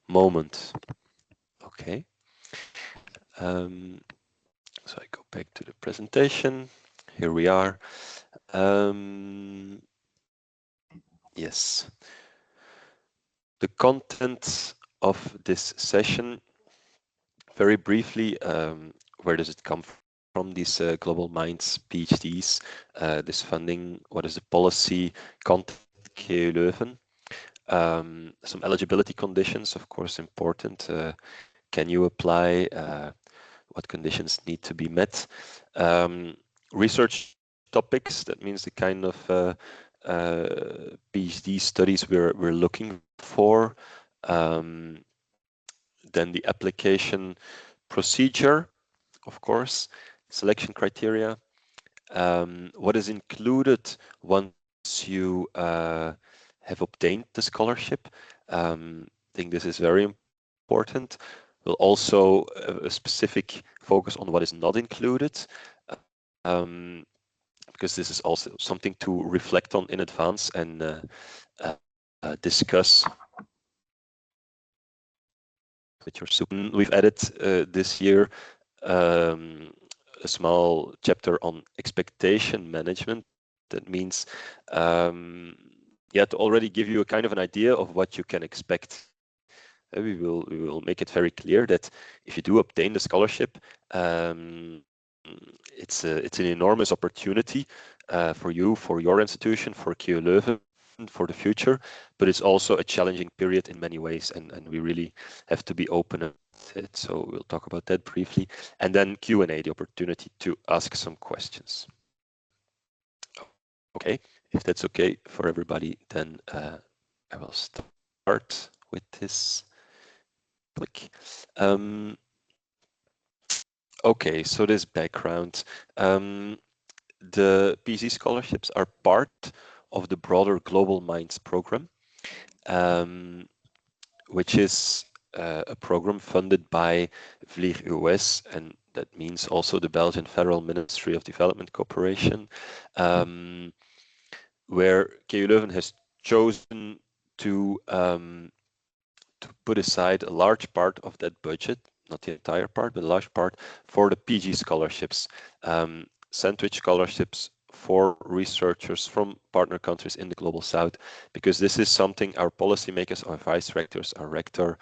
moment. Okay. So I go back to the presentation. Here we are. Yes. The content of this session, very briefly, where does it come from, these Global Minds PhDs, this funding, what is the policy, contact KU Leuven, some eligibility conditions, of course, important. Can you apply? What conditions need to be met? Research topics, that means the kind of PhD studies we're looking for. Then the application procedure, of course, selection criteria. What is included once you have obtained the scholarship? I think this is very important. We'll also a specific focus on what is not included, because this is also something to reflect on in advance and discuss with your student. We've added this year a small chapter on expectation management. That means to already give you a kind of an idea of what you can expect. We will make it very clear that if you do obtain the scholarship, it's an enormous opportunity for you, for your institution, for KU Leuven, for the future, but it's also a challenging period in many ways, and we really have to be open about it. So we'll talk about that briefly, and then Q&A, the opportunity to ask some questions. Okay, if that's okay for everybody, then I will start with this click. Okay, so this background. The PhD scholarships are part of the broader Global Minds program, which is a program funded by Vlieg US, and that means also the Belgian Federal Ministry of Development Cooperation, where KU Leuven has chosen to put aside a large part of that budget, not the entire part, but a large part, for the PG scholarships, sandwich scholarships for researchers from partner countries in the Global South, because this is something our policymakers, our vice rectors, our rector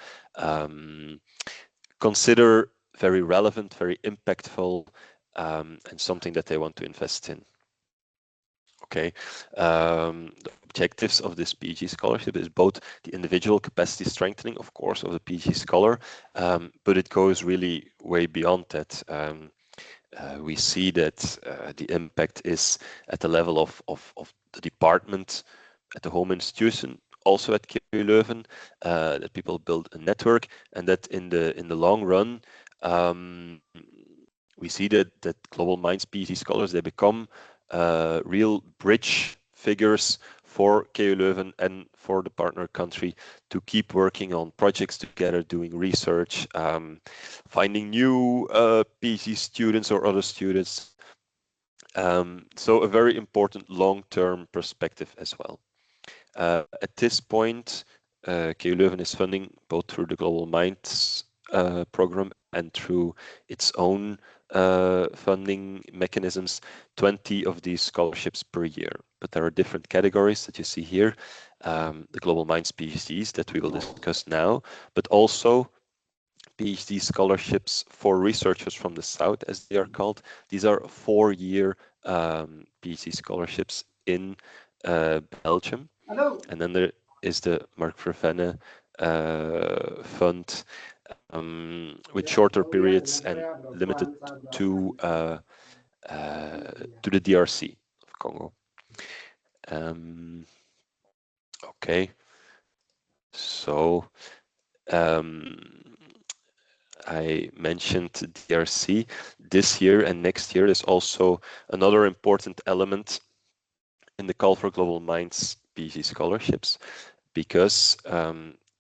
consider very relevant, very impactful, and something that they want to invest in. Okay, the objectives of this PhD scholarship is both the individual capacity strengthening, of course, of the PhD scholar, but it goes really way beyond that. We see that the impact is at the level of the department, at the home institution, also at KU Leuven, that people build a network, and that in the long run, we see that Global Minds PhD scholars, they become real bridge figures for KU Leuven and for the partner country to keep working on projects together, doing research, finding new PhD students or other students. So a very important long-term perspective as well. At this point, KU Leuven is funding both through the Global Minds program and through its own funding mechanisms, 20 of these scholarships per year. But there are different categories that you see here, the Global Minds PhDs that we will discuss now, but also PhD scholarships for researchers from the South, as they are called. These are 4-year PhD scholarships in Belgium. Hello. And then there is the Mark Vervenne fund, with shorter periods and limited to the DRC of Congo. Okay, so I mentioned DRC. This year and next year is also another important element in the call for Global Minds PhD scholarships, because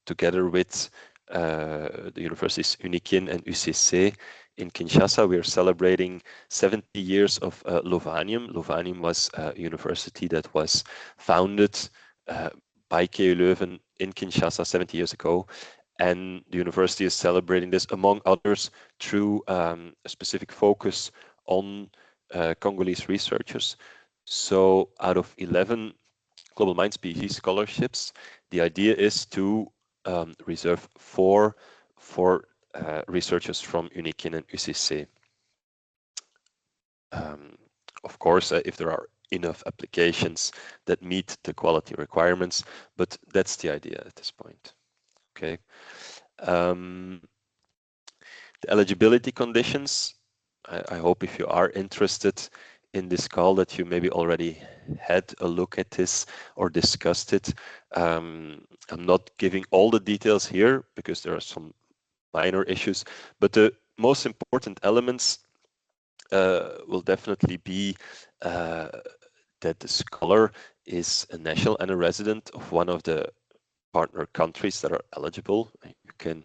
together with the universities Unikin and UCC in Kinshasa, we are celebrating 70 years of Lovanium. Lovanium was a university that was founded by KU Leuven in Kinshasa 70 years ago, And the university is celebrating this, among others, through a specific focus on Congolese researchers. So out of 11 Global Minds PhD scholarships, the idea is to reserve four for researchers from UNIKIN and UCC. Of course, if there are enough applications that meet the quality requirements, but that's the idea at this point. Okay. The eligibility conditions, I hope if you are interested in this call that you maybe already had a look at this or discussed it. I'm not giving all the details here because there are some minor issues, but the most important elements will definitely be that the scholar is a national and a resident of one of the partner countries that are eligible. You can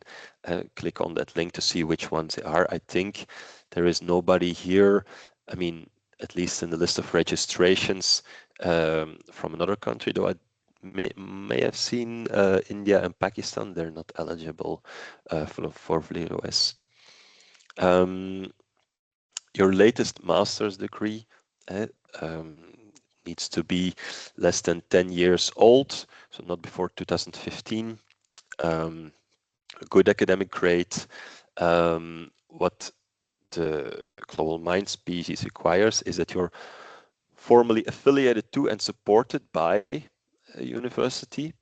click on that link to see which ones they are. I think there is nobody here, I mean, at least in the list of registrations from another country, though I may have seen India and Pakistan. They're not eligible for VLOS. Your latest master's degree needs to be less than 10 years old, so not before 2015. A good academic grade. What the Global Minds species requires is that you're formally affiliated to and supported by a university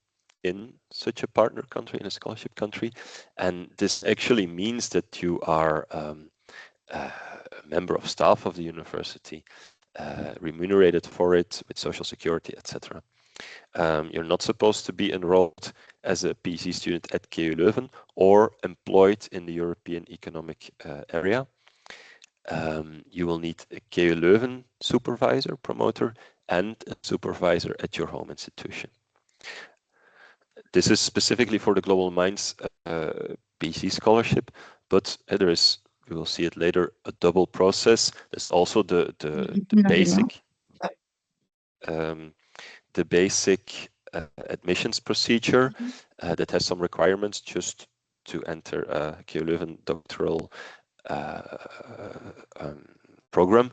in such a partner country, in a scholarship country. And this actually means that you are a member of staff of the university, remunerated for it with social security, etc. You're not supposed to be enrolled as a PhD student at KU Leuven or employed in the European Economic Area. You will need a KU Leuven supervisor, promoter, and a supervisor at your home institution. This is specifically for the Global Minds PhD scholarship, but there is, we will see it later, a double process. There's also the basic admissions procedure that has some requirements just to enter a KU Leuven doctoral program.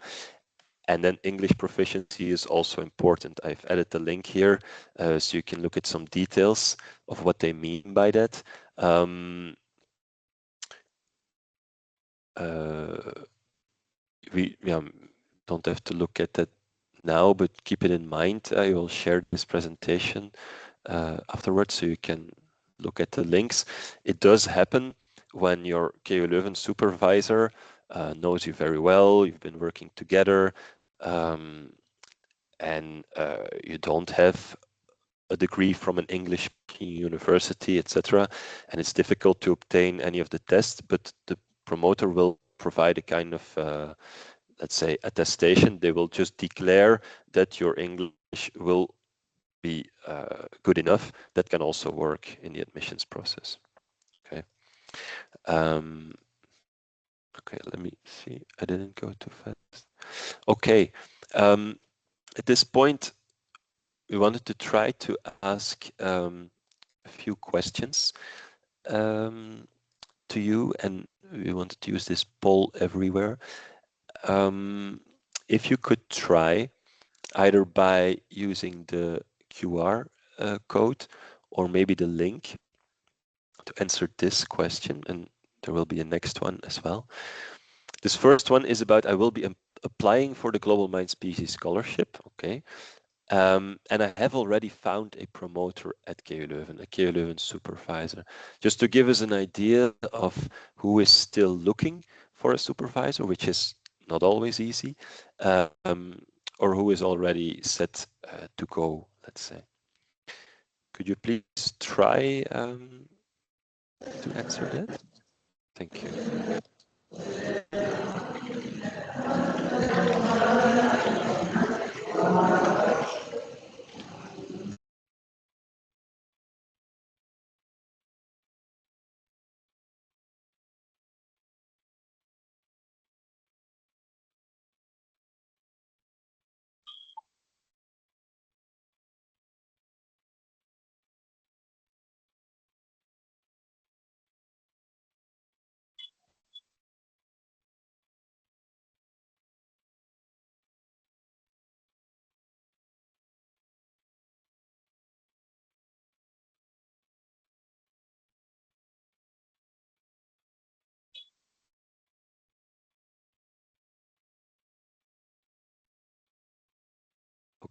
And then English proficiency is also important. I've added the link here so you can look at some details of what they mean by that. We don't have to look at that now, but keep it in mind. I will share this presentation afterwards so you can look at the links. It does happen when your KU Leuven supervisor knows you very well, you've been working together, and you don't have a degree from an English university, etc. And it's difficult to obtain any of the tests, but the promoter will provide a kind of, let's say, attestation. They will just declare that your English will be good enough. That can also work in the admissions process. Okay. Okay, let me see. I didn't go too fast. Okay. At this point, we wanted to try to ask a few questions to you, and we wanted to use this poll everywhere. If you could try either by using the QR code or maybe the link to answer this question, and there will be a next one as well. This first one is about, I will be applying for the Global Minds PhD scholarship, okay? And I have already found a promoter at KU Leuven, a KU Leuven supervisor. Just to give us an idea of who is still looking for a supervisor, which is not always easy, or who is already set to go, let's say. Could you please try to answer that? Thank you.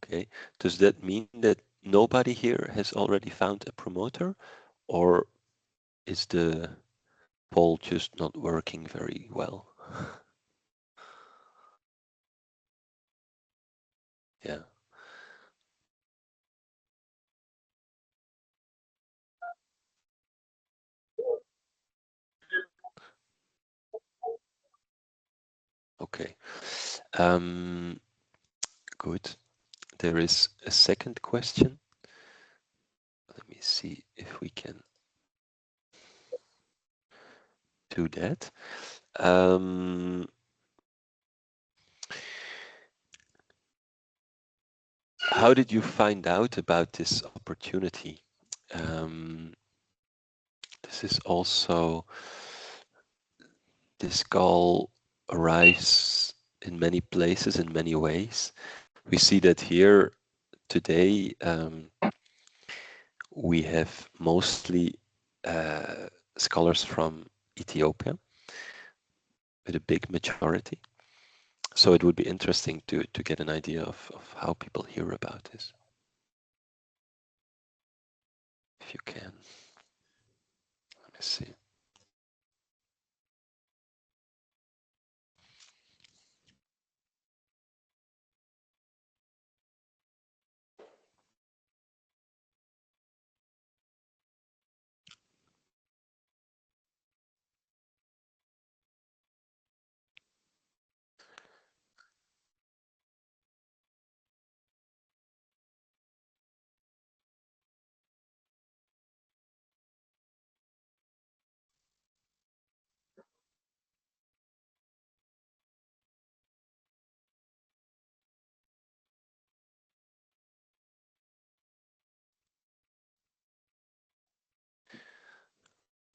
Okay. Does that mean that nobody here has already found a promoter, or is the poll just not working very well? Yeah. Okay. Um, good. There is a second question. Let me see if we can do that. How did you find out about this opportunity? This is also, this goal arrives in many places, in many ways. We see that here today, we have mostly scholars from Ethiopia, with a big majority. So it would be interesting to get an idea of how people hear about this, if you can. Let me see.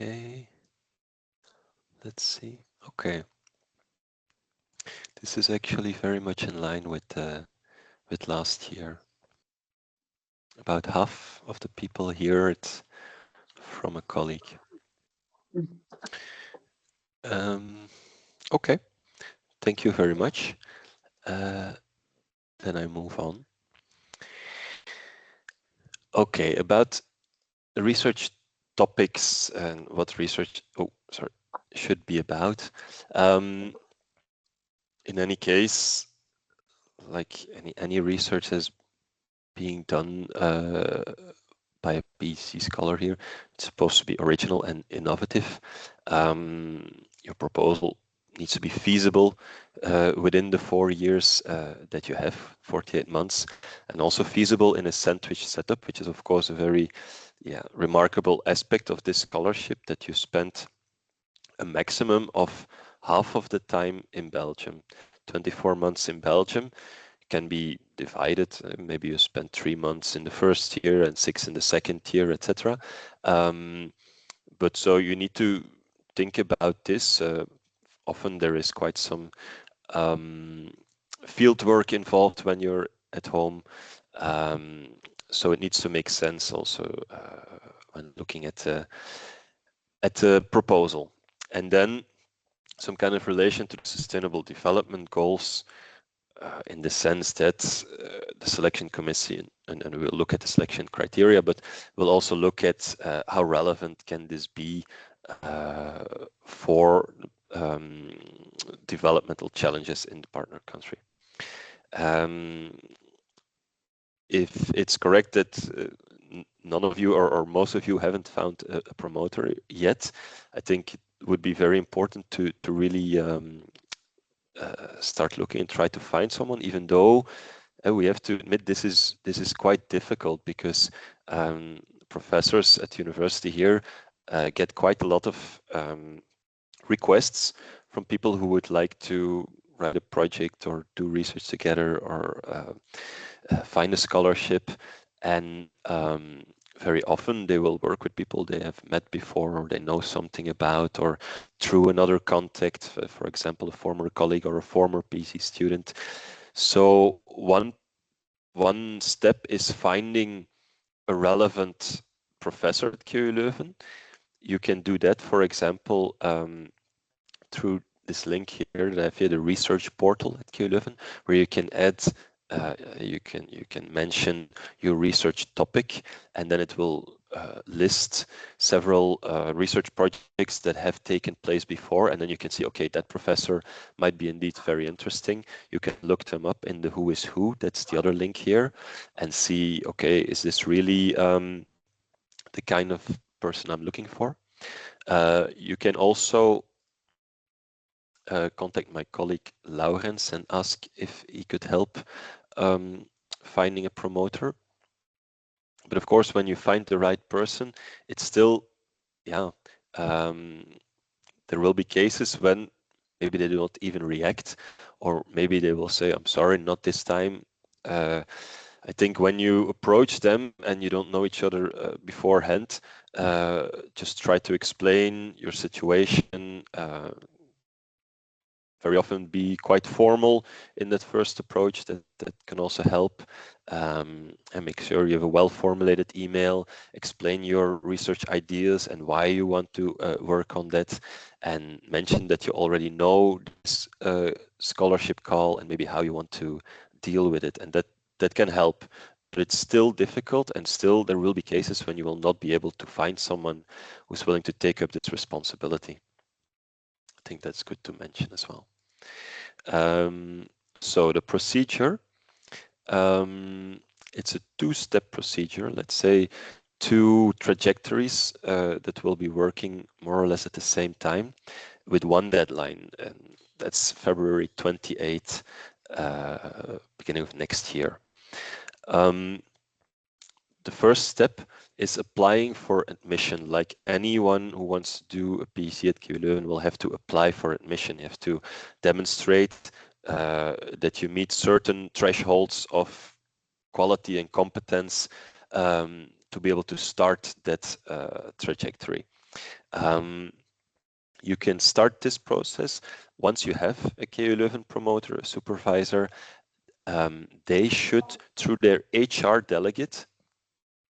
Okay, let's see. Okay, this is actually very much in line with last year. About half of the people hear it from a colleague. Okay, thank you very much. Then I move on. Okay, about the research topics and what research, should be about. In any case, like any research is being done by a PhD scholar here, it's supposed to be original and innovative. Your proposal needs to be feasible within the 4 years that you have, 48 months, and also feasible in a sandwich setup, which is of course a very remarkable aspect of this scholarship, that you spent a maximum of half of the time in Belgium. 24 months in Belgium can be divided. Maybe you spend 3 months in the first year and 6 in the second year, etc. But so you need to think about this. Often there is quite some field work involved when you're at home. So it needs to make sense also when looking at the proposal. And then some kind of relation to the sustainable development goals, in the sense that the selection committee, and we'll look at the selection criteria, but we'll also look at how relevant can this be for developmental challenges in the partner country. If it's correct that none of you or most of you haven't found a promoter yet, I think it would be very important to really start looking and try to find someone, even though we have to admit this is quite difficult, because professors at university here get quite a lot of requests from people who would like to write a project or do research together, or find a scholarship, and very often they will work with people they have met before, or they know something about, or through another contact, for example, a former colleague or a former PhD student. So one step is finding a relevant professor at KU Leuven. You can do that, for example, through this link here that I have here, the research portal at KU Leuven, where you can add you can mention your research topic, and then it will list several research projects that have taken place before, and then you can see, okay, that professor might be indeed very interesting. You can look them up in the Who is Who, that's the other link here, and see, okay, is this really the kind of person I'm looking for? You can also contact my colleague Laurens and ask if he could help finding a promoter. But of course, when you find the right person, it's still, yeah, there will be cases when maybe they do not even react, or maybe they will say, I'm sorry, not this time. I think when you approach them and you don't know each other beforehand, just try to explain your situation, very often be quite formal in that first approach. That can also help, and make sure you have a well-formulated email, explain your research ideas and why you want to work on that, and mention that you already know this scholarship call and maybe how you want to deal with it, and that can help. But it's still difficult, and still there will be cases when you will not be able to find someone who's willing to take up this responsibility. I think that's good to mention as well. So the procedure, it's a two-step procedure. Let's say two trajectories that will be working more or less at the same time with one deadline, and that's February 28th, beginning of next year. The first step is applying for admission. Like anyone who wants to do a PhD at KU Leuven will have to apply for admission. You have to demonstrate that you meet certain thresholds of quality and competence to be able to start that trajectory. You can start this process once you have a KU Leuven promoter, a supervisor. They should, through their HR delegate,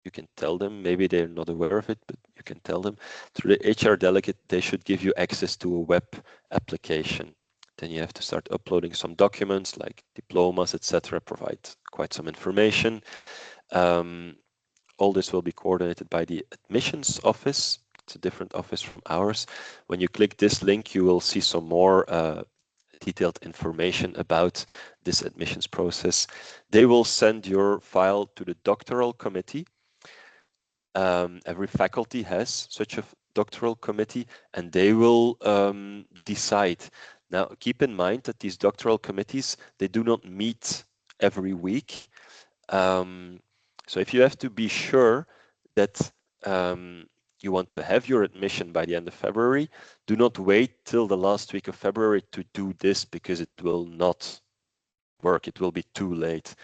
you can tell them, maybe they're not aware of it, but you can tell them, through the HR delegate, they should give you access to a web application. Then you have to start uploading some documents like diplomas, etc., provide quite some information. All this will be coordinated by the admissions office. It's a different office from ours. When you click this link, you will see some more detailed information about this admissions process. They will send your file to the doctoral committee. Every faculty has such a doctoral committee, and they will decide. Now, keep in mind that these doctoral committees, they do not meet every week. So if you have to be sure that you want to have your admission by the end of February, do not wait till the last week of February to do this, because it will not work. It will be too late.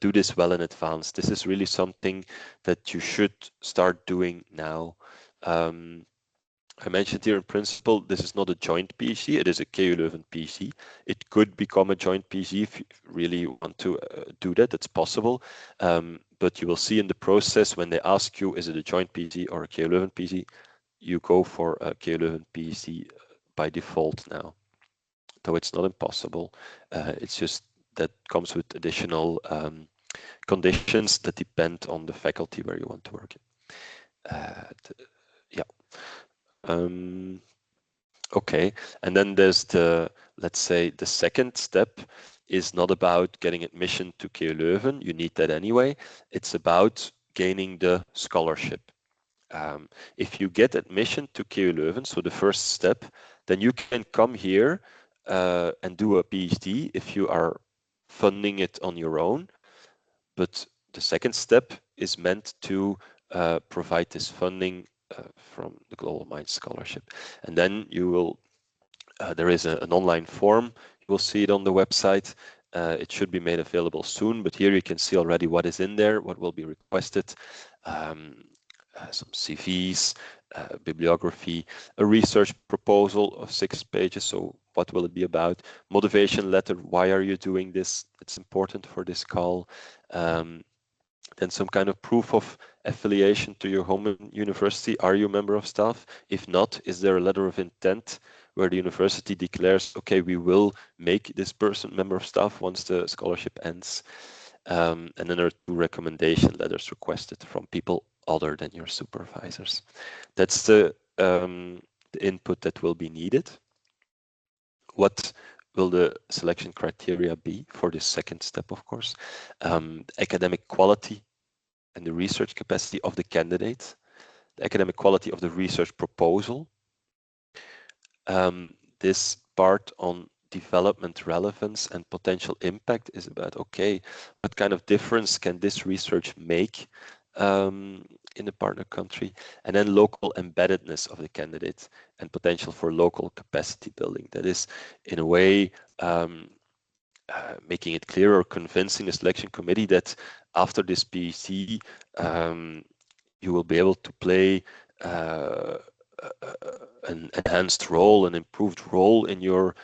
Do this well in advance. This is really something that you should start doing now. I mentioned here in principle, this is not a joint PhD, it is a KU Leuven PhD. It could become a joint PhD if you really want to do that, it's possible. But you will see in the process when they ask you, is it a joint PhD or a KU Leuven PhD, you go for a KU Leuven PhD by default now. Though it's not impossible, it's just that comes with additional conditions that depend on the faculty where you want to work in. Yeah. Okay, and then there's the, let's say, the second step is not about getting admission to KU Leuven. You need that anyway. It's about gaining the scholarship. If you get admission to KU Leuven, so the first step, then you can come here and do a PhD if you are funding it on your own. But the second step is meant to provide this funding from the Global Minds Scholarship. And then you will, there is an online form, you will see it on the website. It should be made available soon, but here you can see already what is in there, what will be requested. Some CVs, bibliography, a research proposal of 6 pages. So what will it be about? Motivation letter, why are you doing this? It's important for this call. Then some kind of proof of affiliation to your home university. Are you a member of staff? If not, is there a letter of intent where the university declares, okay, we will make this person member of staff once the scholarship ends. And then there are 2 recommendation letters requested from people other than your supervisors. That's the input that will be needed. What will the selection criteria be for this second step, of course? Academic quality and the research capacity of the candidate, the academic quality of the research proposal. This part on development relevance and potential impact is about, okay, what kind of difference can this research make in the partner country? And then local embeddedness of the candidate and potential for local capacity building. That is, in a way, making it clear or convincing the selection committee that after this PhD, you will be able to play an enhanced role, an improved role in your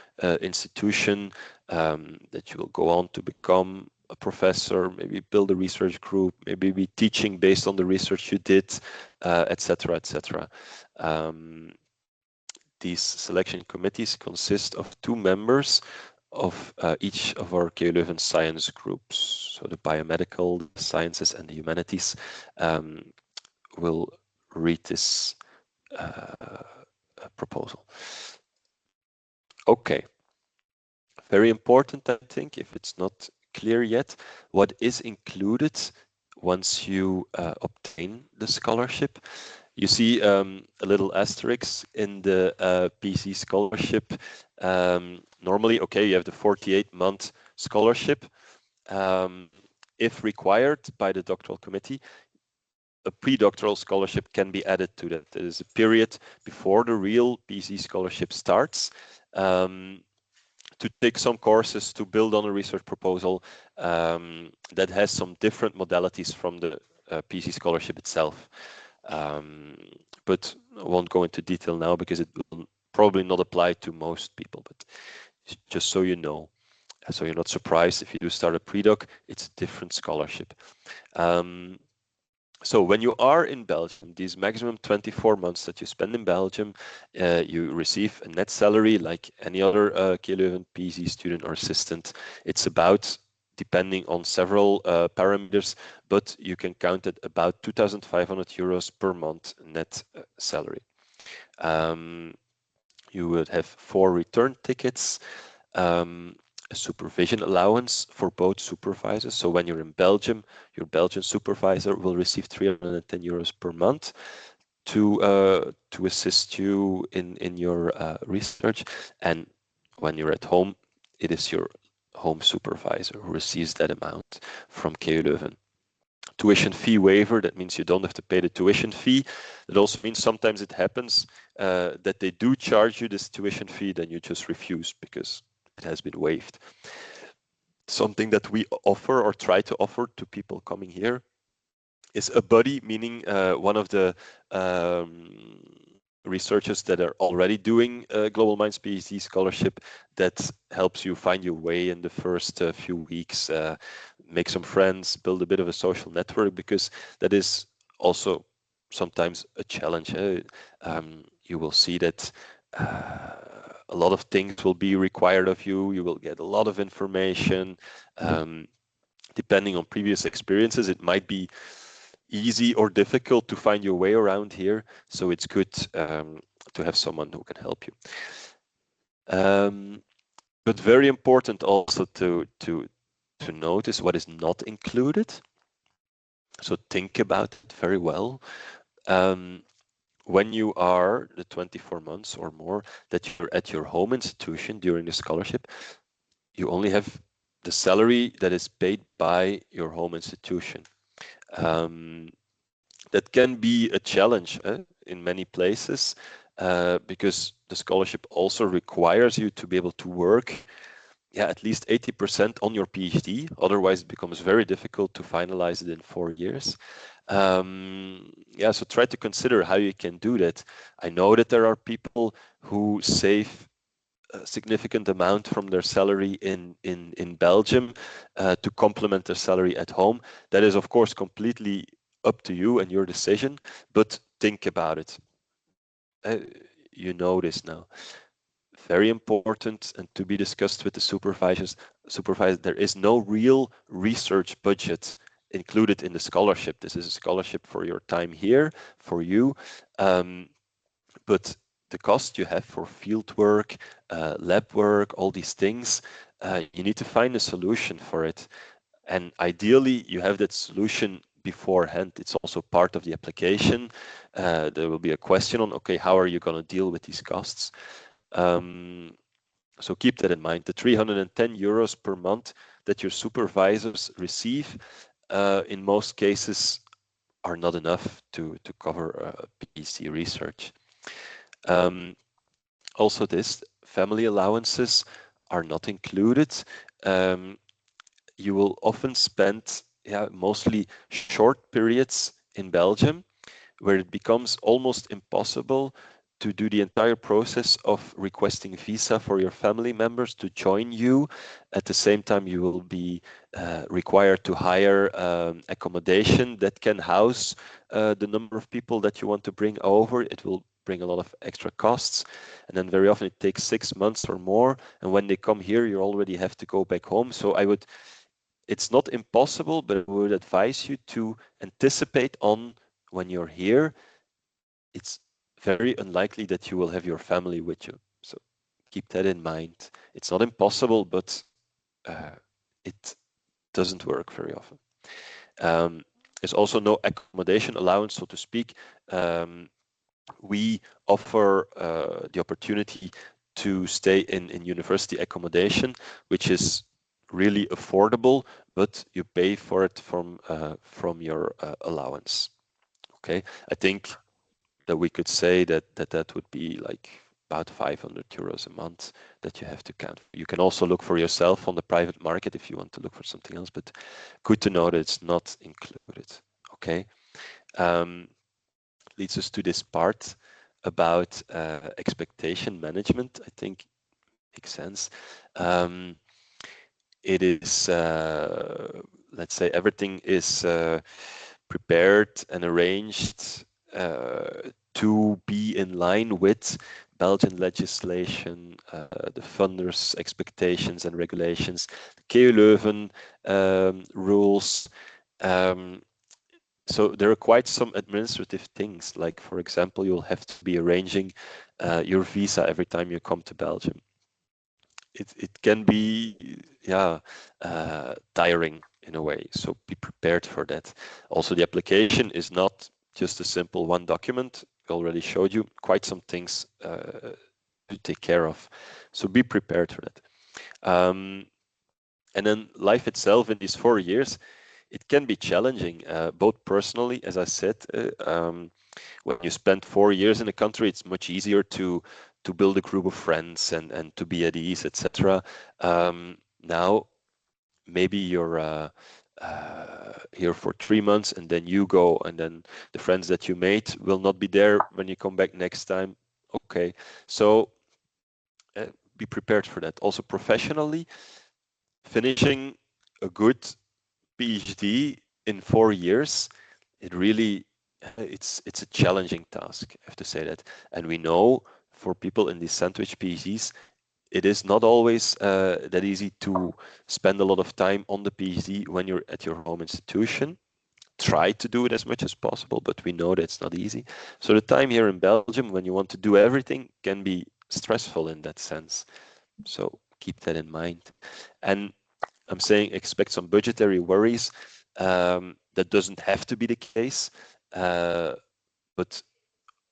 institution, that you will go on to become a professor, maybe build a research group, maybe be teaching based on the research you did, etc., etc. These selection committees consist of 2 members of each of our KU Leuven science groups. So the biomedical, the sciences, and the humanities will read this proposal. Okay. Very important, I think, if it's not clear yet, what is included once you obtain the scholarship. You see a little asterisk in the PhD scholarship. Normally, okay, you have the 48-month scholarship. If required by the doctoral committee, a pre-doctoral scholarship can be added to that. There is a period before the real PhD scholarship starts to take some courses to build on a research proposal that has some different modalities from the PhD scholarship itself. But I won't go into detail now because it will probably not apply to most people, but just so you know. So you're not surprised if you do start a pre-doc, it's a different scholarship. So when you are in Belgium, these maximum 24 months that you spend in Belgium, you receive a net salary like any other KU Leuven PhD student or assistant. It's about, depending on several parameters, but you can count it about 2,500 euros per month net salary. You would have 4 return tickets, a supervision allowance for both supervisors. So when you're in Belgium, your Belgian supervisor will receive 310 euros per month to assist you in your research. And when you're at home, it is your home supervisor who receives that amount from KU Leuven. Tuition fee waiver, that means you don't have to pay the tuition fee. It also means sometimes it happens that they do charge you this tuition fee, then you just refuse because it has been waived. Something that we offer or try to offer to people coming here is a buddy, meaning one of the researchers that are already doing a Global Minds PhD scholarship that helps you find your way in the first few weeks, make some friends, build a bit of a social network, because that is also sometimes a challenge. You will see that a lot of things will be required of you. You will get a lot of information. Depending on previous experiences, it might be easy or difficult to find your way around here. So it's good to have someone who can help you. But very important also to notice what is not included. So think about it very well. When you are the 24 months or more that you're at your home institution during the scholarship, you only have the salary that is paid by your home institution. That can be a challenge in many places because the scholarship also requires you to be able to work at least 80% on your PhD. Otherwise, it becomes very difficult to finalize it in 4 years. So try to consider how you can do that. I know that there are people who save a significant amount from their salary in Belgium to complement their salary at home. That is, of course, completely up to you and your decision, but think about it. You know this now. very important and to be discussed with the supervisors. There is no real research budget included in the scholarship. This is a scholarship for your time here, for you, but the cost you have for field work, lab work, all these things, you need to find a solution for it. And ideally, you have that solution beforehand. It's also part of the application. There will be a question on, okay, how are you going to deal with these costs? So keep that in mind. The 310 euros per month that your supervisors receive, in most cases, are not enough to cover PhD research. Also, this family allowances are not included. You will often spend mostly short periods in Belgium, where it becomes almost impossible to do the entire process of requesting visa for your family members to join you. At the same time, you will be required to hire accommodation that can house the number of people that you want to bring over. It will bring a lot of extra costs. And then very often it takes 6 months or more. And when they come here, you already have to go back home. So it's not impossible, but I would advise you to anticipate on when you're here. It's very unlikely that you will have your family with you. So keep that in mind. It's not impossible, but it doesn't work very often. There's also no accommodation allowance, so to speak. We offer the opportunity to stay in university accommodation, which is really affordable, but you pay for it from your allowance. Okay, I think that we could say that would be like about 500 euros a month that you have to count. You can also look for yourself on the private market if you want to look for something else, but good to know that it's not included. Okay, leads us to this part about expectation management. I think makes sense. It is, let's say, everything is prepared and arranged to be in line with Belgian legislation, the funders' expectations and regulations, the KU Leuven rules. So there are quite some administrative things, like, for example, you'll have to be arranging your visa every time you come to Belgium. It can be, tiring in a way, so be prepared for that. Also, the application is not just a simple one document. I already showed you quite some things to take care of, so be prepared for that. And then life itself in these 4 years, it can be challenging, both personally, as I said. When you spend 4 years in a country, it's much easier to build a group of friends and to be at ease, etc. Now, maybe you're here for 3 months and then you go, and then the friends that you made will not be there when you come back next time. Okay, so be prepared for that. Also, professionally, finishing a good PhD in 4 years, it's a challenging task, I have to say that. And we know for people in these sandwich PhDs, it is not always that easy to spend a lot of time on the PhD when you're at your home institution. Try to do it as much as possible, but we know that it's not easy. So the time here in Belgium, when you want to do everything, can be stressful in that sense. So keep that in mind. And I'm saying expect some budgetary worries. That doesn't have to be the case. But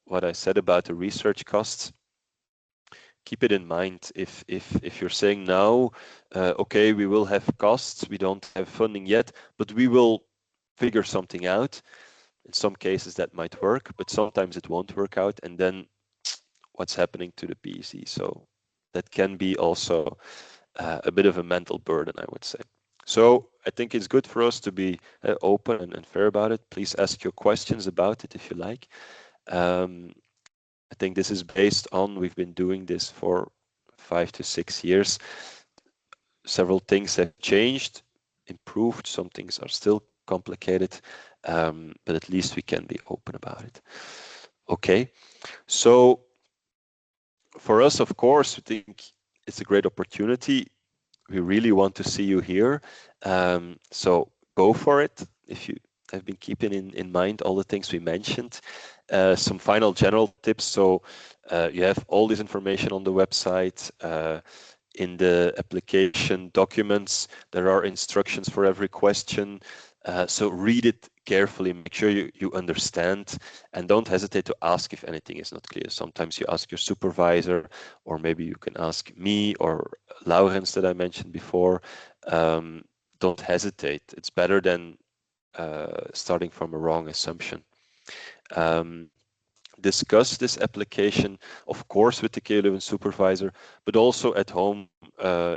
what I said about the research costs, keep it in mind. If you're saying now, okay, we will have costs, we don't have funding yet, but we will figure something out. In some cases that might work, but sometimes it won't work out. And then what's happening to the PhD? So that can be also a bit of a mental burden, I would say. So I think it's good for us to be open and fair about it. Please ask your questions about it if you like. I think this is based on, we've been doing this for 5 to 6 years. Several things have changed, improved. Some things are still complicated, but at least we can be open about it. Okay, so for us, of course, we think it's a great opportunity. We really want to see you here. So go for it. If you have been keeping in mind all the things we mentioned. Some final general tips. So you have all this information on the website. In the application documents, there are instructions for every question. So read it carefully, make sure you understand, and don't hesitate to ask if anything is not clear. Sometimes you ask your supervisor, or maybe you can ask me or Laurens that I mentioned before. Don't hesitate. It's better than starting from a wrong assumption. Discuss this application, of course, with the KU supervisor, but also at home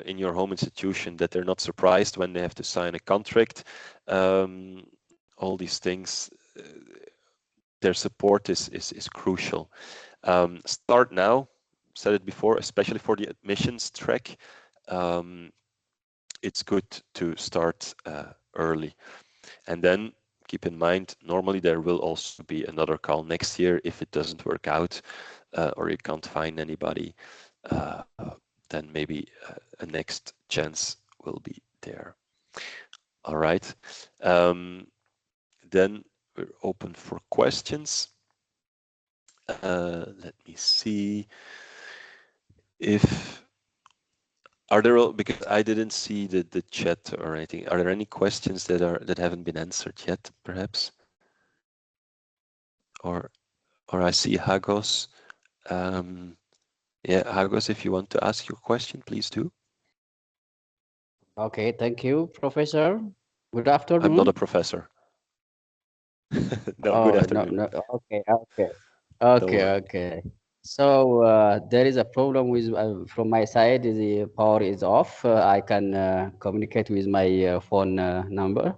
in your home institution, that they're not surprised when they have to sign a contract. All these things, their support is crucial. Start now, said it before, especially for the admissions track. It's good to start early. And then keep in mind, normally there will also be another call next year if it doesn't work out or you can't find anybody, then maybe a next chance will be there. All right. Then we're open for questions. Let me see if are there, because I didn't see the chat or anything. Are there any questions that haven't been answered yet, perhaps? Or I see Hagos. Yeah, Hagos, if you want to ask your question, please do. Okay, thank you, Professor. Good afternoon. I'm not a professor. No, good Oh, afternoon. no. Okay. Don't worry. Okay. So there is a problem with from my side. The power is off. I can communicate with my phone number.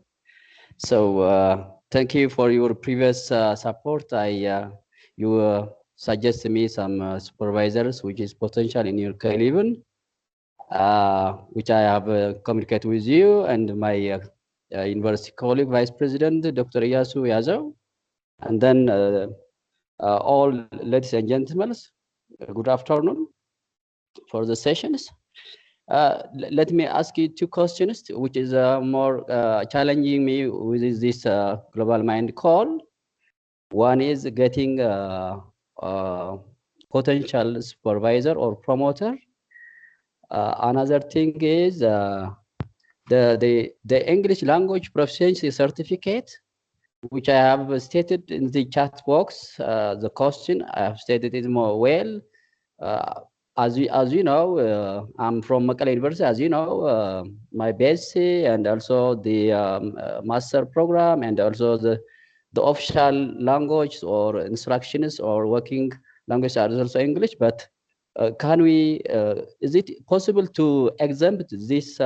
So thank you for your previous support. You suggested me some supervisors which is potential in your K11, which I have communicated with you and my university colleague, Vice President Dr. Yasu Yazaw, and then all ladies and gentlemen, good afternoon for the sessions. Let me ask you two questions, which is more challenging me with this Global Mind call. One is getting potential supervisor or promoter. Another thing is the English language proficiency certificate, which I have stated in the chat box. The question I have stated it more well. As you know, I'm from Makala University. As you know, my BSc and also the master program and also the official language or instructions or working language are also English. But can we? Is it possible to exempt this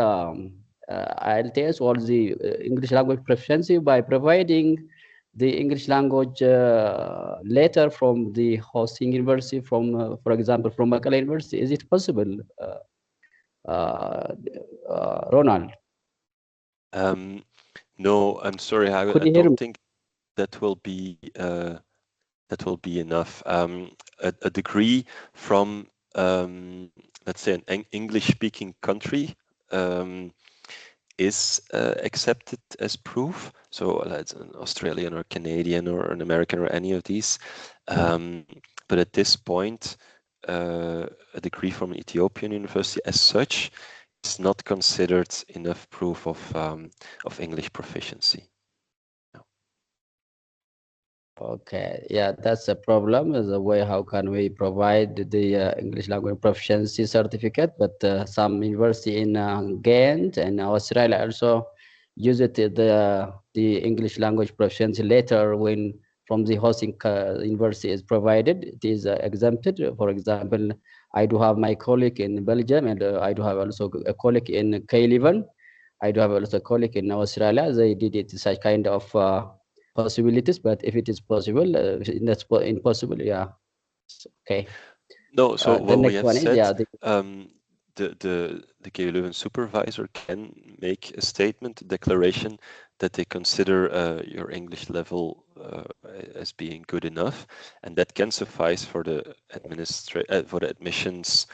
IELTS or the English language proficiency by providing the English language letter from the hosting university, from, for example, from Makala University? Is it possible, Ronald? No, I'm sorry, I Could you hear don't me? think that will be enough. A degree from let's say an English-speaking country is accepted as proof. So it's an Australian or Canadian or an American or any of these. But at this point, a degree from an Ethiopian university as such is not considered enough proof of English proficiency. Okay, yeah, that's a problem. The way how can we provide the English language proficiency certificate? But some university in Ghent and Australia also use it the English language proficiency letter when from the hosting university is provided. It is exempted. For example, I do have my colleague in Belgium, and I do have also a colleague in K11. I do have also a colleague in Australia. They did it such kind of possibilities, but if it is possible, that's impossible. Yeah. Okay. No, so The what we next have one is said, yeah. the KU Leuven supervisor can make a statement, a declaration that they consider your English level as being good enough, and that can suffice for the admissions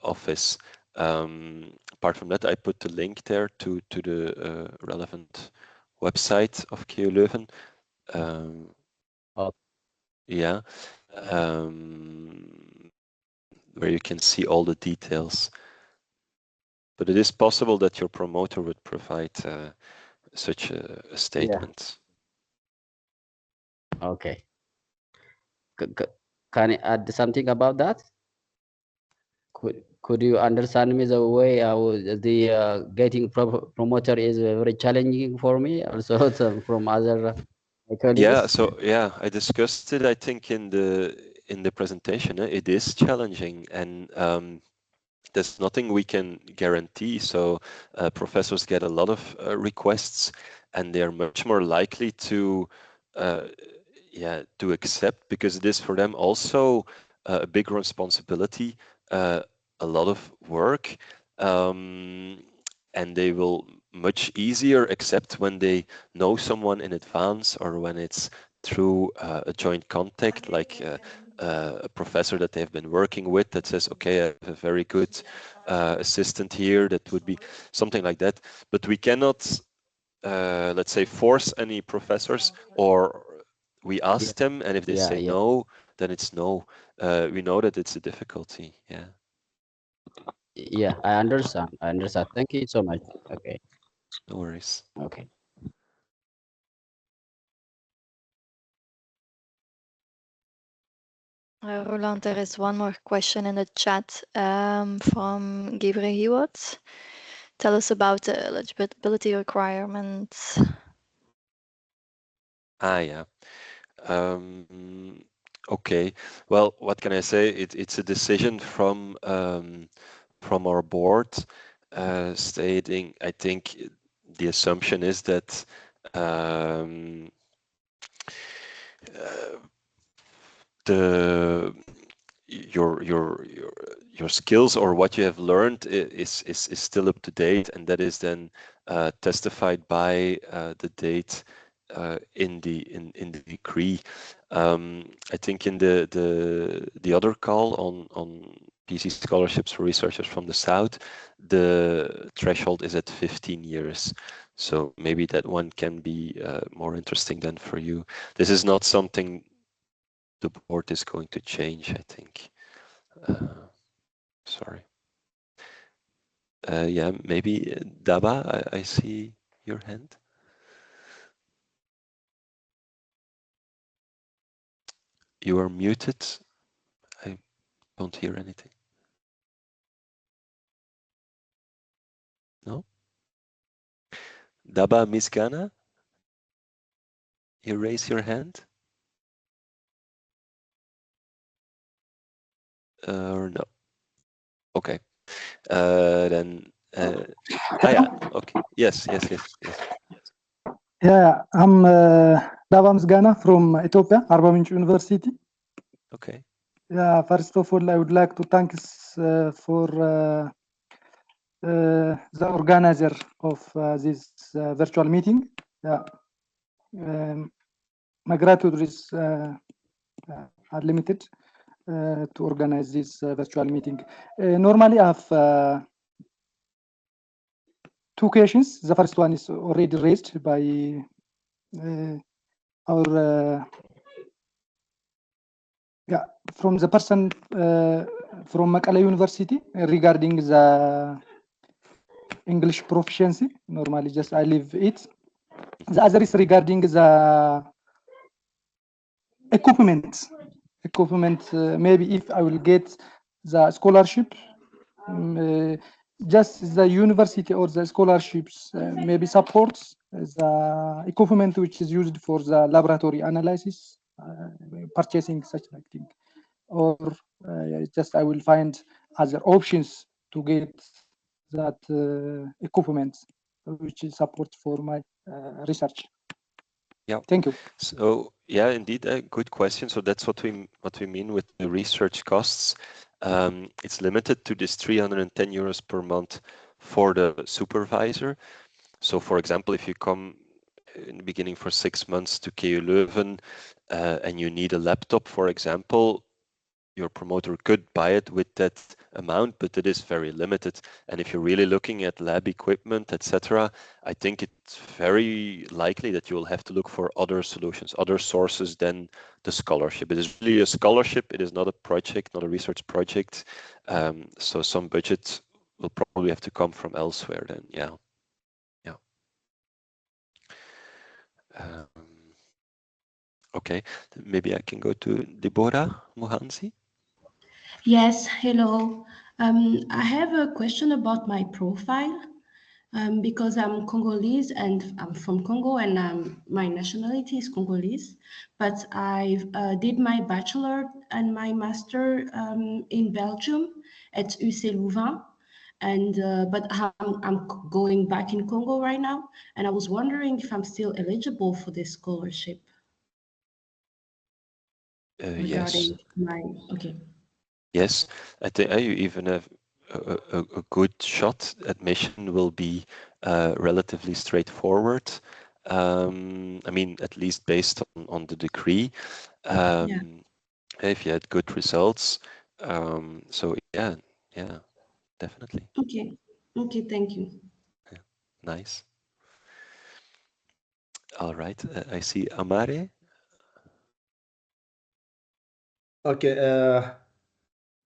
office. Apart from that, I put the link there to the relevant website of KU Leuven. Oh, Yeah, where you can see all the details. But it is possible that your promoter would provide such a statement. yeah. Okay. Can I add something about that? Could you understand me the way the getting promoter is very challenging for me, also from other Yeah, colleagues? so yeah, I discussed it, I think, in the presentation. It is challenging, and there's nothing we can guarantee. So professors get a lot of requests, and they're much more likely to uh, to accept, because it is for them also a big responsibility, a lot of work, and they will much easier accept when they know someone in advance, or when it's through a joint contact, like a professor that they've been working with that says, okay, I have a very good assistant here, that would be something like that. But we cannot, let's say, force any professors, or we Yeah, ask them, and if they yeah, say yeah, no, then it's no. We know that it's a difficulty. Yeah, yeah. I understand. I understand. Thank you so much. Okay, no worries. okay. Roland, there is one more question in the chat from Gabriel Hewitt. Tell us about the eligibility requirements. Yeah. Okay. Well, what can I say? It's a decision from our board, stating, I think the assumption is that uh, the your skills, or what you have learned, is still up to date, and that is then testified by the date in the decree. I think in the other call on PC scholarships for researchers from the South, the threshold is at 15 years. So maybe that one can be more interesting than for you. This is not something the board is going to change, I think. Sorry. Yeah, maybe Daba, I see your hand. You are muted. I don't hear anything. No? Daba Misgana, you raise your hand? Or no? Okay. Then, yeah, okay. Yes. Yeah, I'm Davam Sgana from Ethiopia, Arba Minch University. Okay. Yeah, first of all, I would like to thank for the organizer of this virtual meeting. Yeah, my gratitude is unlimited to organize this virtual meeting. Normally, I have two questions. The first one is already raised by our from the person from Makala University regarding the English proficiency. Normally, just I leave it. The other is regarding the equipment. Maybe if I will get the scholarship, just the university or the scholarships maybe supports the equipment which is used for the laboratory analysis, purchasing such like thing, or just I will find other options to get that equipment which is support for my research. Yeah. Thank you. So yeah, indeed, a good question. So that's what we mean with the research costs. It's limited to this 310 euros per month for the supervisor. So for example, if you come in the beginning for 6 months to KU Leuven and you need a laptop, for example, your promoter could buy it with that amount, but it is very limited. And if you're really looking at lab equipment, etc., I think it's very likely that you will have to look for other solutions, other sources than the scholarship. It is really a scholarship. It is not a project, not a research project. So some budget will probably have to come from elsewhere then. Yeah. Yeah. Okay, maybe I can go to Deborah Mohansi. Yes, hello. I have a question about my profile because I'm Congolese and I'm from Congo and my nationality is Congolese, but I did my bachelor and my master in Belgium at UC Louvain. And but I'm going back in Congo right now, and I was wondering if I'm still eligible for this scholarship Yes. regarding my okay. Yes, I think you even have a good shot. Admission will be relatively straightforward. I mean, at least based on the degree. Yeah. If you had good results. So yeah, definitely. Okay. Okay. Thank you. Yeah, nice. All right, I see Amare. Okay.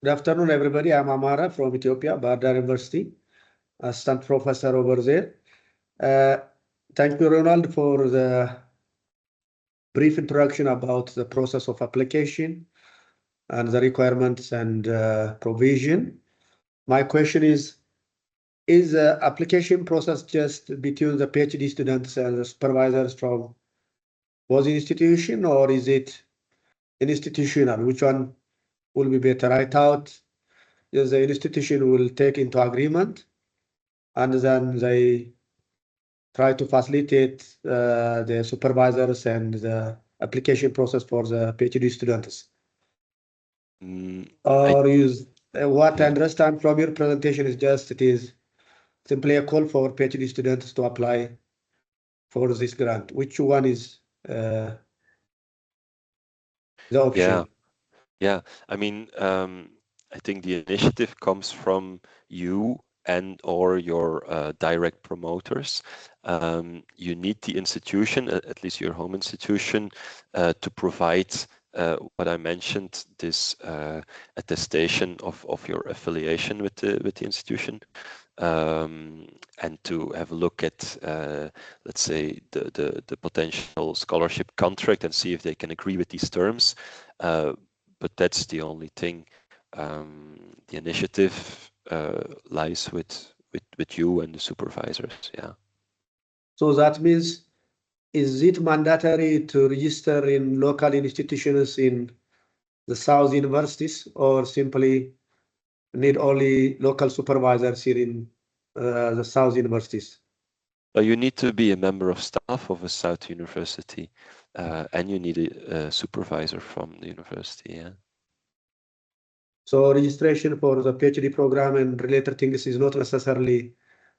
Good afternoon, everybody. I'm Amara from Ethiopia, Bahar University, assistant professor over there. Thank you, Ronald, for the brief introduction about the process of application and the requirements and provision. My question is the application process just between the PhD students and the supervisors from both institution, or is it institutional? Which one will be better? I thought the institution will take into agreement and then they try to facilitate the supervisors and the application process for the PhD students. Or use what I understand from your presentation is just it is simply a call for PhD students to apply for this grant. Which one is the option? Yeah. I mean, I think the initiative comes from you and or your direct promoters. You need the institution, at least your home institution, to provide what I mentioned, this attestation of your affiliation with the institution. And to have a look at, let's say, the potential scholarship contract and see if they can agree with these terms. But that's the only thing. The initiative lies with you and the supervisors. Yeah. So that means, is it mandatory to register in local institutions in the South universities, or simply need only local supervisors here in the South universities? You need to be a member of staff of a South university, and you need a supervisor from the university. Yeah. So registration for the PhD program and related things is not necessarily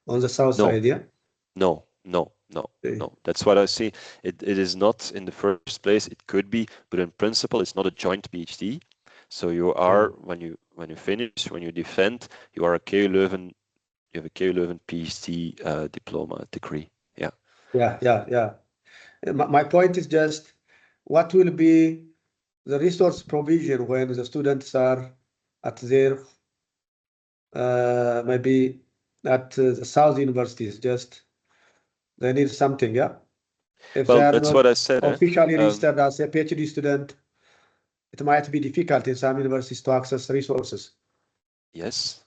on the south side, yeah? No. That's what I see. It is not in the first place. It could be, but in principle, it's not a joint PhD. So you are when you finish, when you defend, you are a KU Leuven. You have a KU Leuven PhD diploma degree. Yeah. Yeah. My point is just what will be the resource provision when the students are at their maybe at the South universities, just they need something, yeah? If they Well, are that's not what I said. officially registered as a PhD student, it might be difficult in some universities to access resources. Yes.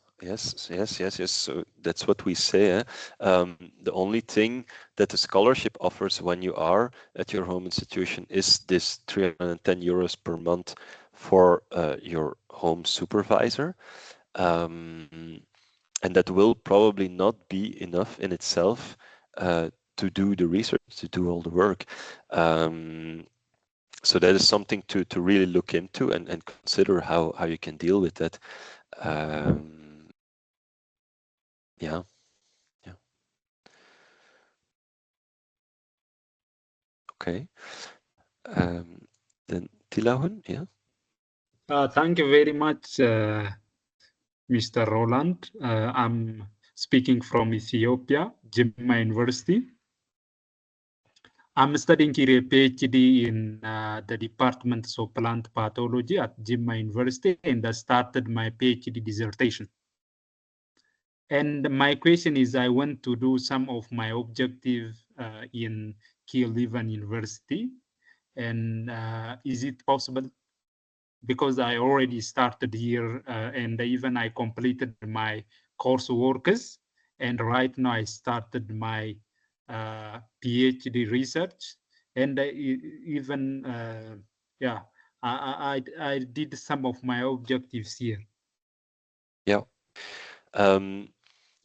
So that's what we say. The only thing that the scholarship offers when you are at your home institution is this 310 euros per month for your home supervisor. And that will probably not be enough in itself to do the research, to do all the work. So that is something to really look into and consider how you can deal with that. Yeah. Okay. Then Tilahun, yeah. Thank you very much, Mr. Roland. I'm speaking from Ethiopia, Jimma University. I'm studying here a PhD in the Department of Plant Pathology at Jimma University, and I started my PhD dissertation. And my question is, I want to do some of my objective in Kiev University, and is it possible? Because I already started here and even I completed my coursework, and right now I started my PhD research, and even yeah, I did some of my objectives here. Yeah,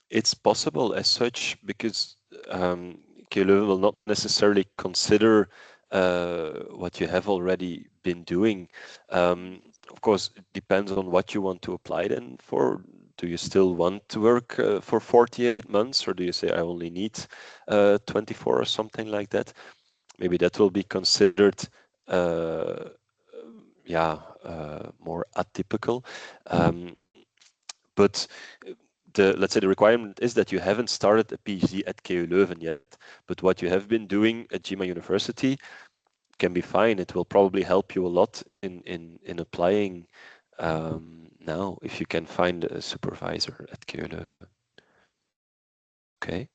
it's possible as such because KU Leuven will not necessarily consider what you have already been doing. Of course, it depends on what you want to apply then for. Do you still want to work for 48 months, or do you say I only need 24 or something like that? Maybe that will be considered more atypical. But let's say the requirement is that you haven't started a PhD at KU Leuven yet, but what you have been doing at Jimma University can be fine. It will probably help you a lot in applying now if you can find a supervisor at KU Leuven. Okay.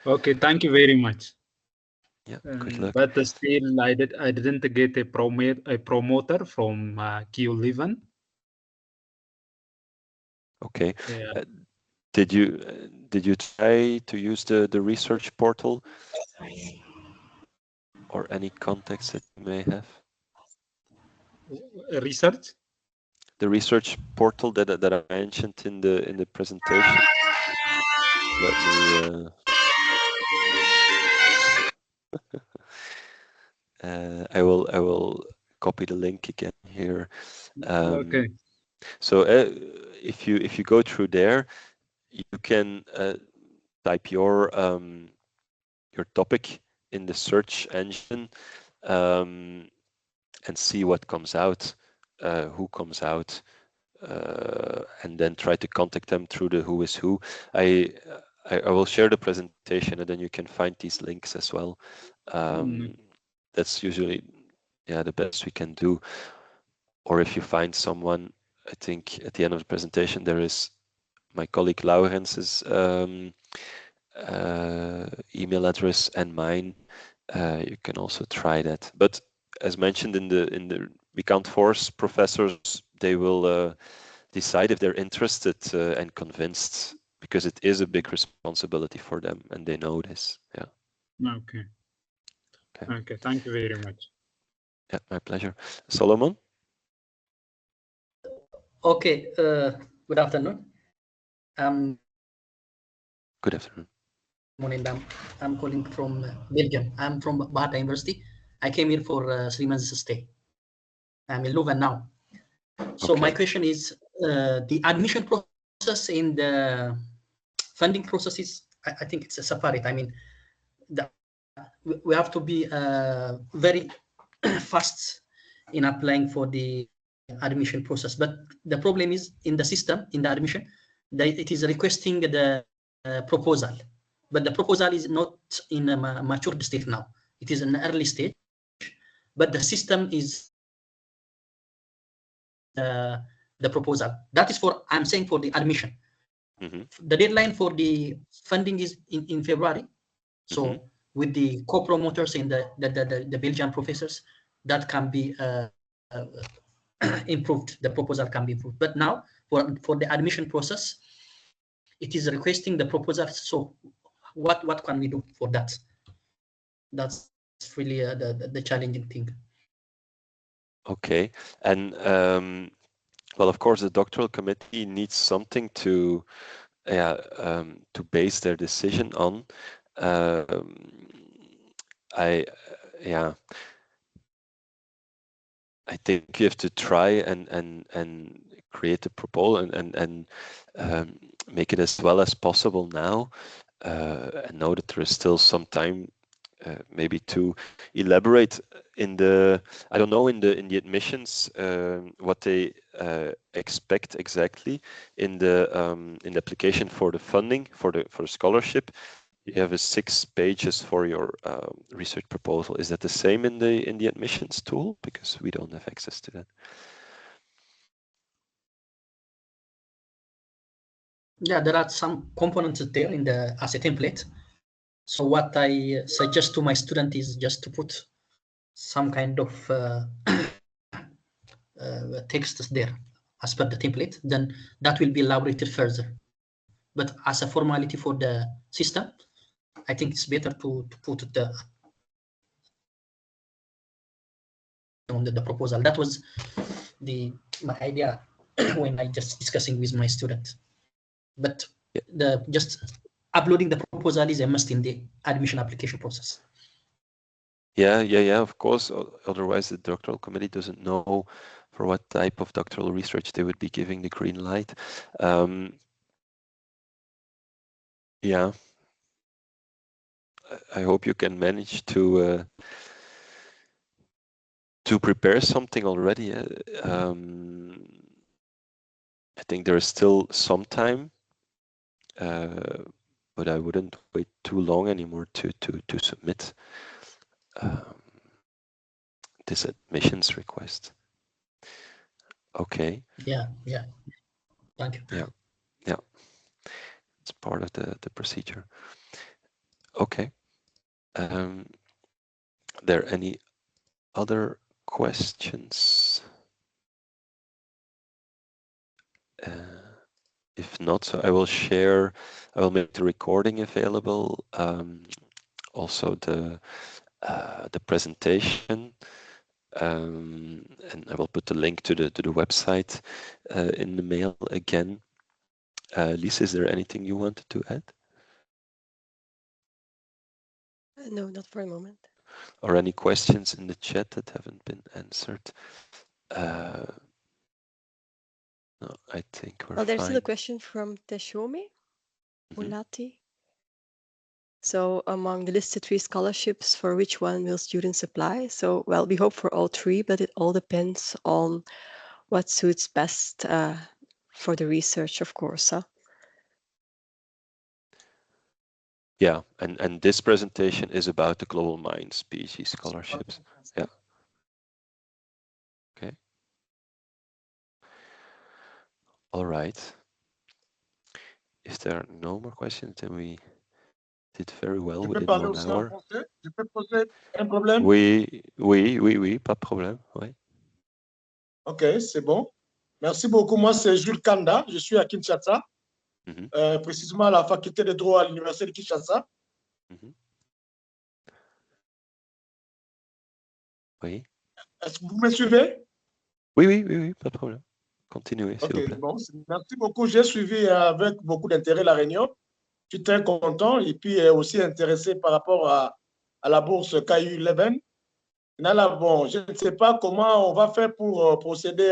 Okay, thank you very much. Yeah, good luck. But still, I didn't get a promoter from KU Leuven. Okay. Yeah. Did you try to use the research portal or any contacts that you may have? Research? The research portal that I mentioned in the presentation. Let me I will copy the link again here. Okay. So if you go through there, you can type your topic in the search engine and see what comes out, who comes out, and then try to contact them through the who is who. I will share the presentation and then you can find these links as well. That's usually the best we can do. Or if you find someone, I think at the end of the presentation there is my colleague Laurens's email address and mine. You can also try that. But as mentioned in the we can't force professors. They will decide if they're interested and convinced, because it is a big responsibility for them and they know this. Yeah. Okay, thank you very much. Yeah, my pleasure. Solomon? Okay, good afternoon. Good afternoon. Morning, I'm calling from Belgium. I'm from Bata University. I came here for 3 months stay. I'm in Leuven now. So my question is, the admission process in the funding process is, I think it's a separate. I mean, we have to be very fast in applying for the admission process. But the problem is in the system, in the admission, it is requesting the proposal. But the proposal is not in a matured state now. It is an early stage, but the system is the proposal. That is for, I'm saying, for the admission. The deadline for the funding is in February. So with the co-promoters and the Belgian professors, that can be improved. The proposal can be improved. But now for the admission process, it is requesting the proposal. So what can we do for that? That's really the challenging thing. Okay, and well, of course, the doctoral committee needs something to base their decision on. I think you have to try and create a proposal and make it as well as possible now, and know that there is still some time, maybe to elaborate in the, I don't know, in the admissions, what they expect exactly in the application for the funding for the scholarship. You have 6 pages for your research proposal. Is that the same in the admissions tool? Because we don't have access to that. Yeah, there are some components there in the as a template. So what I suggest to my student is just to put some kind of texts there as per the template. Then that will be elaborated further. But as a formality for the system, I think it's better to put the on the proposal. That was my idea when I just discussing with my student. But the just uploading the proposal is a must in the admission application process. Yeah, of course. Otherwise, the doctoral committee doesn't know for what type of doctoral research they would be giving the green light. Yeah, I hope you can manage to prepare something already. I think there is still some time, but I wouldn't wait too long anymore to submit this admissions request. Okay. Yeah. Thank you. Yeah. It's part of the procedure. Okay. There any other questions? If not, so I will make the recording available. Also the presentation, and I will put the link to the website in the mail again. Lisa, is there anything you wanted to add? No, not for a moment. Or any questions in the chat that haven't been answered? No, I think we're Well, there's fine. still a question from Teshome Mulati. So among the listed 3 scholarships, for which one will students apply? So, well, we hope for all 3, but it all depends on what suits best for the research, of course. Yeah, and this presentation is about the Global Minds PhD scholarships. Yeah. Okay. All right. If there are no more questions, then we did very well within 1 hour. Je peux poser un problème? Oui, pas de problème. Oui. Ok, c'est bon. Merci beaucoup. Moi, c'est Jules Kanda. Je suis à Kinshasa, précisément à la faculté de droit à l'université de Kinshasa. Oui. Est-ce que vous me suivez? Oui, pas de problème. Continuez, s'il vous plaît. Bon, merci beaucoup. J'ai suivi avec beaucoup d'intérêt la réunion. Je suis très content et puis aussi intéressé par rapport à la bourse KU11. Là, bon, je ne sais pas comment on va faire pour procéder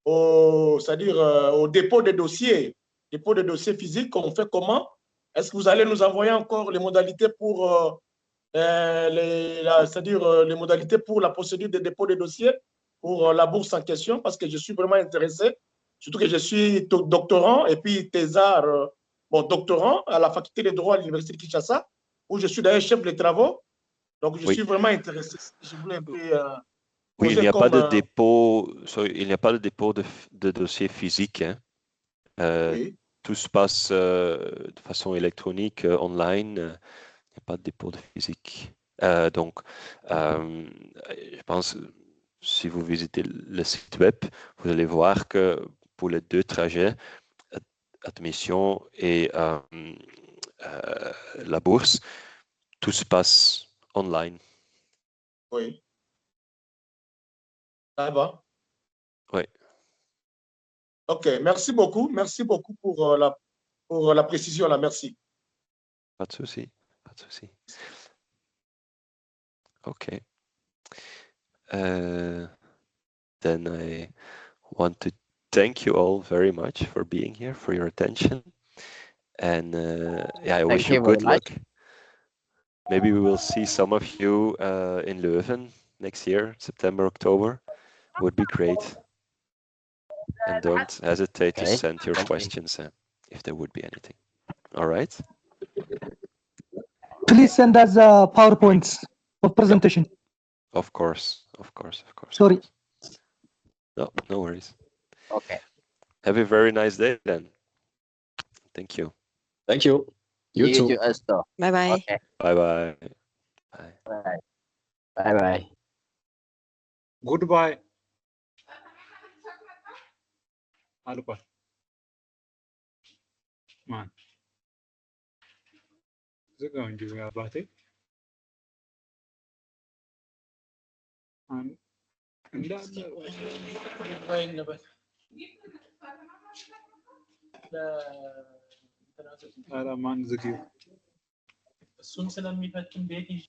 c'est-à-dire au dépôt des dossiers physiques. On fait comment? Est-ce que vous allez nous envoyer encore les modalités pour c'est-à-dire les modalités pour la procédure de dépôt des dossiers pour la bourse en question? Parce que je suis vraiment intéressé, surtout que je suis doctorant et puis thésard, doctorant à la faculté de droit à l'université de Kinshasa, où je suis d'ailleurs chef de travaux. Donc, je suis vraiment intéressé. Je voulais un peu oui, il n'y a pas de dépôt, il n'y a pas de dépôt de dossier physique. Hein. Oui. Tout se passe de façon électronique, online. Il n'y a pas de dépôt de physique. Donc, je pense, si vous visitez le site web, vous allez voir que pour les 2 trajets, admission et la bourse, tout se passe online. Oui. Ça va? Oui. OK, merci beaucoup. Merci beaucoup pour la précision là. Merci. Pas de souci. OK. then I want to thank you all very much for being here, for your attention. And yeah, I wish you good luck. Maybe we will see some of you in Leuven next year, September, October. Would be great. And don't hesitate to send your questions if there would be anything. All right? Please send us PowerPoints of presentation. Of course, of course, of course. Sorry. No, no worries. Okay. Have a very nice day then. Thank you. Thank you. You too. Bye bye. Okay. Bye-bye. Bye. Bye. Bye-bye. Goodbye. Halo Pak. Man. Sekarang juga berarti. Anda ada man zagi. Sun sanan mi fatin beki.